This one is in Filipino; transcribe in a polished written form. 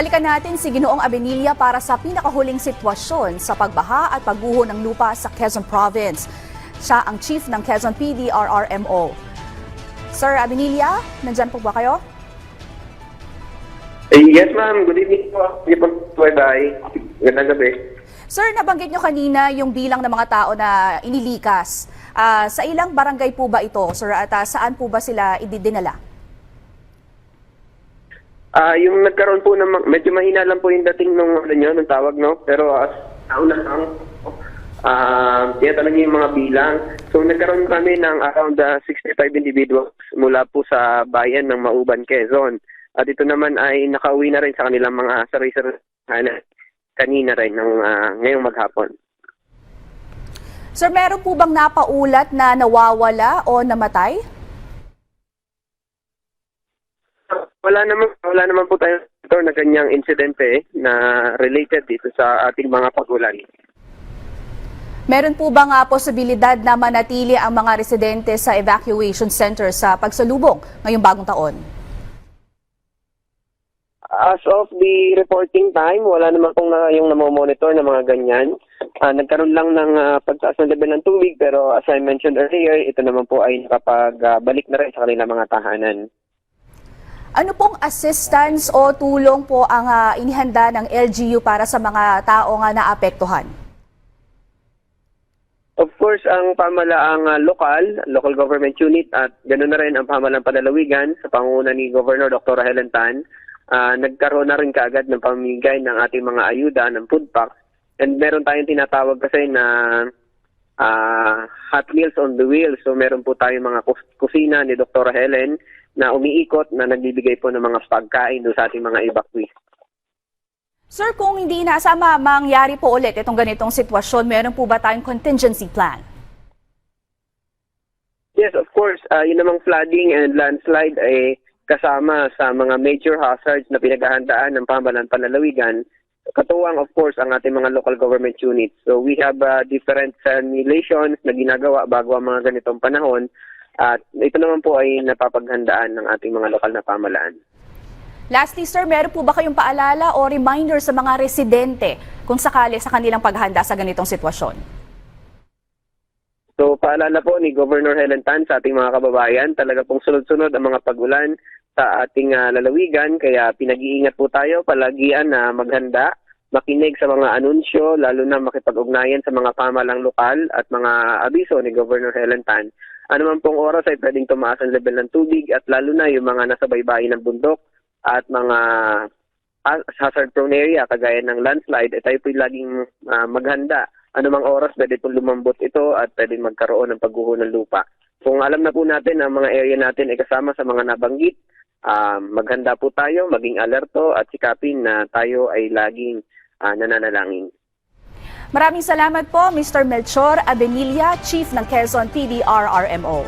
Balikan natin si Ginoong Abilia para sa pinakahuling sitwasyon sa pagbaha at pagguho ng lupa sa Quezon Province. Siya ang chief ng Quezon PDRRMO. Sir Abilia, nandyan po ba kayo? Yes, ma'am. Good evening po. Bye. Gandang gabi. Sir, nabanggit nyo kanina yung bilang ng mga tao na inilikas. Sa ilang barangay po ba ito, sir, at saan po ba sila ididinala? Yung nagkaroon po ng medyo mahina lang po yung dating nung tawag, no? Pero nauna lang tinatanong niyo yung mga bilang. So nagkaroon kami ng around 65 individuals mula po sa bayan ng Mauban, Quezon. At ito naman ay nakauwi na rin sa kanilang mga sari-sari kanina rin ng ngayong maghapon. Sir, meron po bang napaulat na nawawala o namatay? Wala naman po tayo na ganyang insidente na related dito sa ating mga pagulan. Meron po bang posibilidad na manatili ang mga residente sa evacuation center sa pagsalubong ngayong bagong taon? As of the reporting time, wala naman pong yung namomonitor ng mga ganyan. Nagkaroon lang ng pagtaas ng level ng tubig, pero as I mentioned earlier, ito naman po ay nakapagbalik na rin sa kanilang mga tahanan. Ano pong assistance o tulong po ang inihanda ng LGU para sa mga tao nga naapektuhan? Of course, ang pamalaang local government unit at ganoon na rin ang pamalaang panlalawigan sa pangunguna ni Governor Dr. Helen Tan, nagkaroon na rin kaagad ng pamimigay ng ating mga ayuda ng food packs. And meron tayong tinatawag kasi na hot meals on the wheels. So meron po tayong mga kusina ni Dr. Helen na umiikot na nagbibigay po ng mga pagkain doon sa ating mga evacuees. Sir, kung hindi inasama mangyari po ulit itong ganitong sitwasyon, meron po ba tayong contingency plan? Yes, of course. Yun namang flooding and landslide ay kasama sa mga major hazards na pinaghahandaan ng pamahalaan panlalawigan. Katuwang, of course, ang ating mga local government units. So we have different simulations na ginagawa bago ang mga ganitong panahon. At ito naman po ay napapaghandaan ng ating mga lokal na pamahalaan. Lastly, sir, meron po ba kayong paalala o reminder sa mga residente kung sakali sa kanilang paghanda sa ganitong sitwasyon? So paalala po ni Governor Helen Tan sa ating mga kababayan, talaga pong sunod-sunod ang mga pagulan sa ating lalawigan. Kaya pinag-iingat po tayo, palagian na maghanda, makinig sa mga anunsyo, lalo na makipag-ugnayan sa mga pamahalang lokal at mga abiso ni Governor Helen Tan. Ano man pong oras ay pwedeng tumaas ang level ng tubig at lalo na yung mga nasa baybayin ng bundok at mga hazard-prone area kagaya ng landslide, tayo po laging maghanda. Ano mang oras pwede pong lumambot ito at pwedeng magkaroon ng pagguho ng lupa. Kung alam na po natin ang mga area natin ay kasama sa mga nabanggit, maghanda po tayo, maging alerto at sikapin na tayo ay laging nananalangin. Maraming salamat po, Mr. Melchor Abilia, Chief ng Quezon PDRRMO.